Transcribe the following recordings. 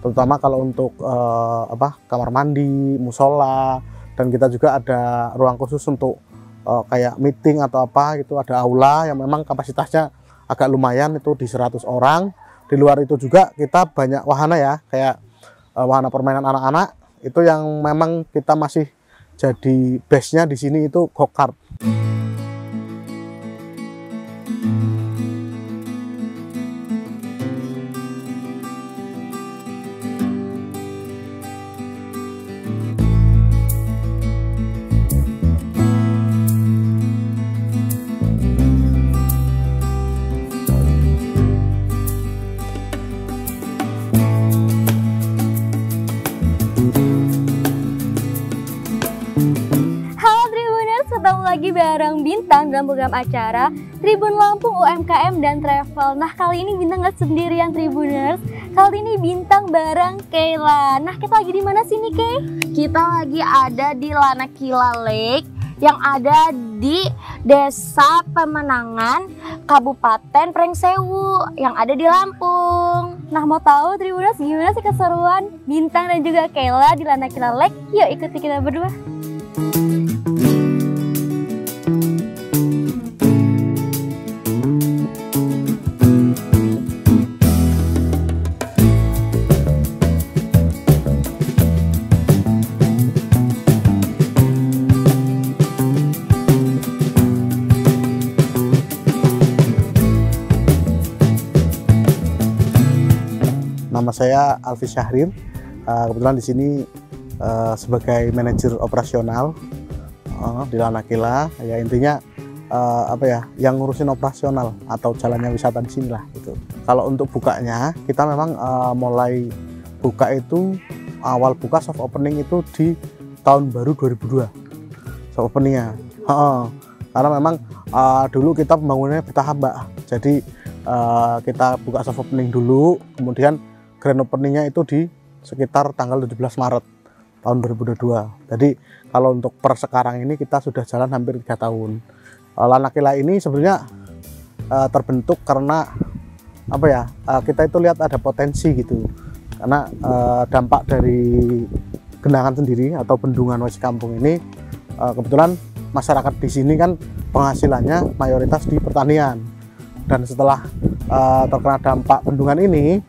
terutama kalau untuk kamar mandi, musola, dan kita juga ada ruang khusus untuk kayak meeting atau apa gitu, ada aula yang memang kapasitasnya agak lumayan, itu di 100 orang. Di luar itu juga kita banyak wahana ya, kayak wahana permainan anak-anak itu yang memang kita masih jadi base-nya di sini itu go-kart. Lagi bareng Bintang dalam program acara Tribun Lampung UMKM dan Travel. Nah, kali ini Bintang nggak sendirian Tribuners. Kali ini Bintang bareng Kayla. Nah, kita lagi di mana sih nih, Kay? Kita lagi ada di Lanakila Lake yang ada di Desa Pemenangan, Kabupaten Pringsewu yang ada di Lampung. Nah, mau tahu Tribuners gimana sih keseruan Bintang dan juga Kayla di Lanakila Lake? Yuk ikuti kita berdua. Nama saya Alfi Syahrir, kebetulan di sini sebagai manajer operasional di Lanakila. Ya intinya yang ngurusin operasional atau jalannya wisata di sini lah gitu. Kalau untuk bukanya kita memang mulai buka itu awal buka soft opening itu di tahun baru 2002 soft openingnya. Karena memang dulu kita pembangunannya bertahap, Mbak. Jadi kita buka soft opening dulu, kemudian grand openingnya itu di sekitar tanggal 17 Maret tahun 2022. Jadi kalau untuk per sekarang ini kita sudah jalan hampir 3 tahun. Lanakila ini sebenarnya terbentuk karena kita itu lihat ada potensi gitu. Karena dampak dari genangan sendiri atau bendungan Wesi Kampung ini, kebetulan masyarakat di sini kan penghasilannya mayoritas di pertanian. Dan setelah terkena dampak bendungan ini,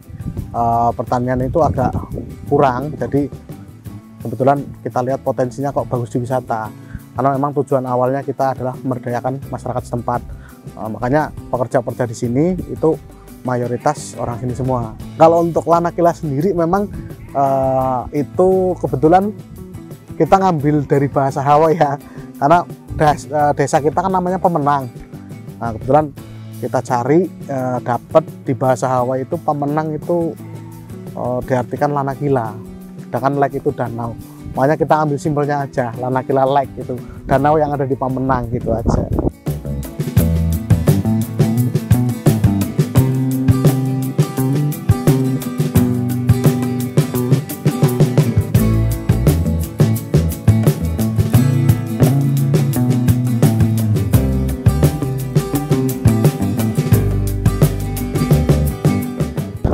pertanian itu agak kurang. Jadi kebetulan kita lihat potensinya kok bagus di wisata, karena memang tujuan awalnya kita adalah memberdayakan masyarakat setempat. Makanya pekerja-pekerja di sini itu mayoritas orang sini semua. Kalau untuk Lanakila sendiri memang itu kebetulan kita ngambil dari bahasa Hawaii ya, karena desa kita kan namanya Pemenang. Nah, kebetulan kita cari dapat di bahasa Hawaii itu Pemenang itu diartikan Lanakila, sedangkan lake itu danau. Makanya kita ambil simbolnya aja, Lanakila Lake, itu danau yang ada di Pemenang gitu aja.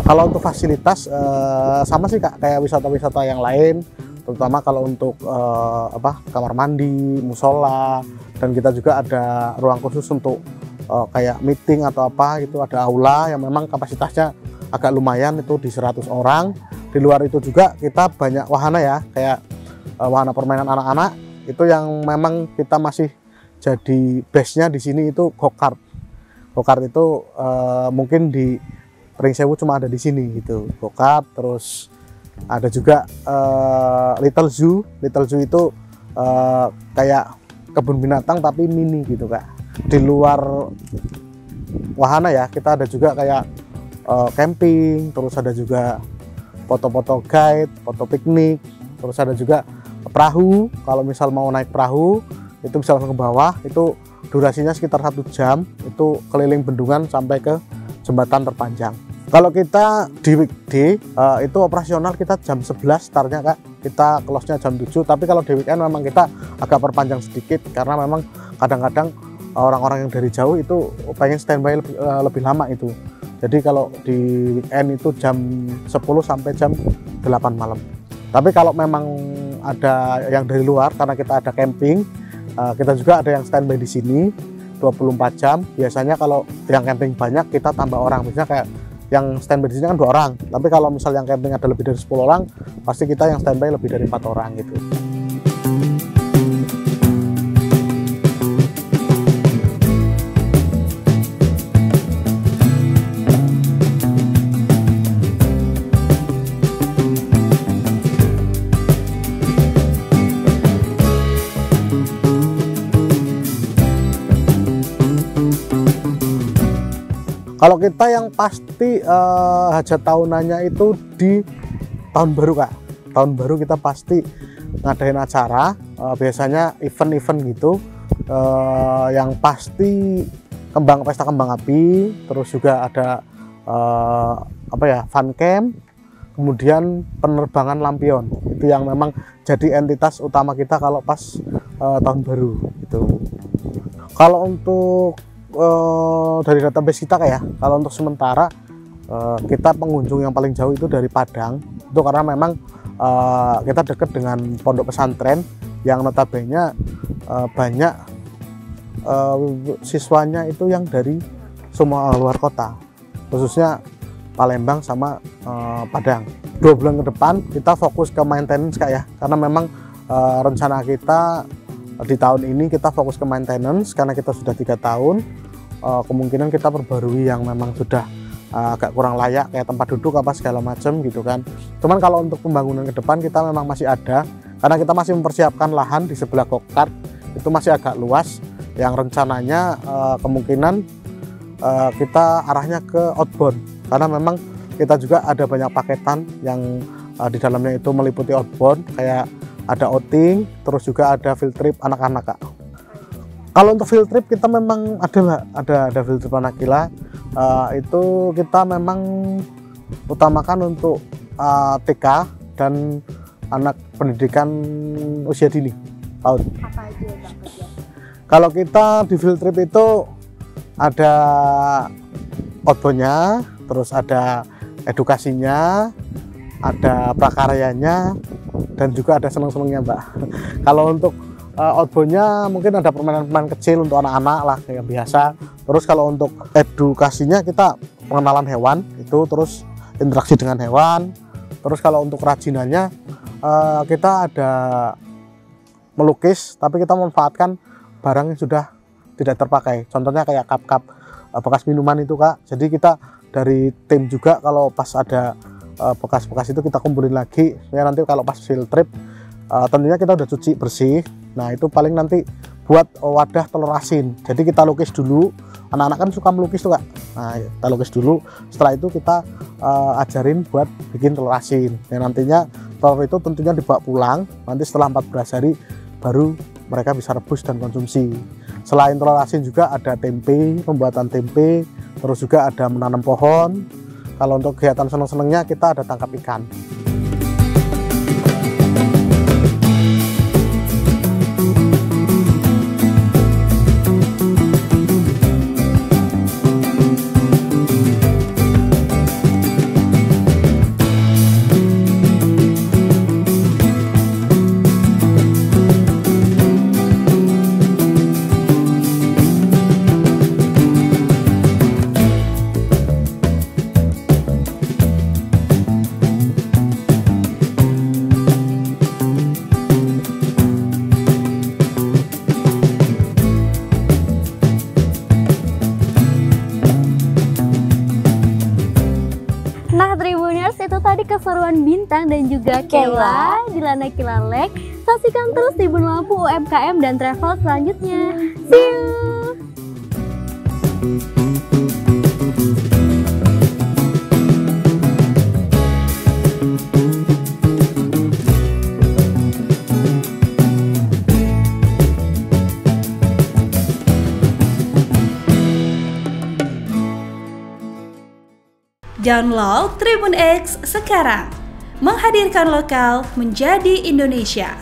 Kalau untuk fasilitas sama sih Kak, kayak wisata-wisata yang lain, terutama kalau untuk kamar mandi, musola, dan kita juga ada ruang khusus untuk kayak meeting atau apa gitu, ada aula yang memang kapasitasnya agak lumayan, itu di 100 orang. Di luar itu juga kita banyak wahana ya, kayak wahana permainan anak-anak itu yang memang kita masih jadi base-nya di sini itu go-kart. Go-kart itu mungkin di Pringsewu cuma ada di sini gitu, go-kart. Terus ada juga Little Zoo. Little Zoo itu kayak kebun binatang tapi mini gitu Kak. Di luar wahana ya, kita ada juga kayak camping, terus ada juga foto-foto guide, foto piknik, terus ada juga perahu. Kalau misal mau naik perahu itu bisa langsung ke bawah, itu durasinya sekitar 1 jam, itu keliling bendungan sampai ke jembatan terpanjang. Kalau kita di weekday itu operasional kita jam 11 startnya Kak, kita close-nya jam 7. Tapi kalau di weekend memang kita agak perpanjang sedikit, karena memang kadang-kadang orang-orang yang dari jauh itu pengen standby lebih lama itu. Jadi kalau di weekend itu jam 10 sampai jam 8 malam. Tapi kalau memang ada yang dari luar, karena kita ada camping, kita juga ada yang standby di sini 24 jam. Biasanya kalau yang camping banyak kita tambah orang, misalnya kayak yang standby di sini kan 2 orang. Tapi kalau misal yang camping ada lebih dari 10 orang, pasti kita yang standby lebih dari 4 orang gitu. Kalau kita yang pasti hajat tahunannya itu di tahun baru Kak. Tahun baru kita pasti ngadain acara, biasanya event-event gitu, yang pasti pesta kembang api, terus juga ada fun camp, kemudian penerbangan lampion. Itu yang memang jadi entitas utama kita kalau pas tahun baru gitu. Kalau untuk dari database kita kalau untuk sementara kita pengunjung yang paling jauh itu dari Padang, itu karena memang kita dekat dengan pondok pesantren yang notabene banyak siswanya itu yang dari semua luar kota, khususnya Palembang sama Padang. 2 bulan ke depan kita fokus ke maintenance ya, karena memang rencana kita di tahun ini kita fokus ke maintenance karena kita sudah 3 tahun. Kemungkinan kita perbarui yang memang sudah agak kurang layak, kayak tempat duduk apa segala macam gitu kan. Cuman kalau untuk pembangunan ke depan kita memang masih ada, karena kita masih mempersiapkan lahan di sebelah go-kart, itu masih agak luas, yang rencananya kemungkinan kita arahnya ke outbound, karena memang kita juga ada banyak paketan yang di dalamnya itu meliputi outbound, kayak ada outing, terus juga ada field trip anak-anak Kak. Kalau untuk field trip kita memang ada field trip anak kila, itu kita memang utamakan untuk TK dan anak pendidikan usia dini PAUD. Apa aja Bang? Kalau kita di field trip itu ada outboundnya, terus ada edukasinya, ada prakaryanya, dan juga ada seneng-senengnya Mbak. Kalau untuk outboundnya mungkin ada permainan-permainan kecil untuk anak-anak lah kayak biasa. Terus kalau untuk edukasinya kita pengenalan hewan itu, terus interaksi dengan hewan. Terus kalau untuk kerajinannya kita ada melukis, tapi kita memanfaatkan barang yang sudah tidak terpakai. Contohnya kayak cup-cup bekas minuman itu Kak. Jadi kita dari tim juga kalau pas ada bekas-bekas itu kita kumpulin lagi. Ya nanti kalau pas field trip tentunya kita udah cuci bersih. Nah itu paling nanti buat wadah telur asin. Jadi kita lukis dulu. Anak-anak kan suka melukis tuh Kak. Nah kita lukis dulu. Setelah itu kita ajarin buat bikin telur asin. Yang nantinya telur itu tentunya dibawa pulang. Nanti setelah 14 hari baru mereka bisa rebus dan konsumsi. Selain telur asin juga ada tempe, pembuatan tempe. Terus juga ada menanam pohon. Kalau untuk kegiatan seneng-senengnya kita ada tangkap ikan. Itu tadi keseruan Bintang dan juga Kela di Lana Kila Lake. Saksikan terus Tribun Lampu UMKM dan travel selanjutnya. See you. Download Tribun X sekarang, menghadirkan lokal menjadi Indonesia.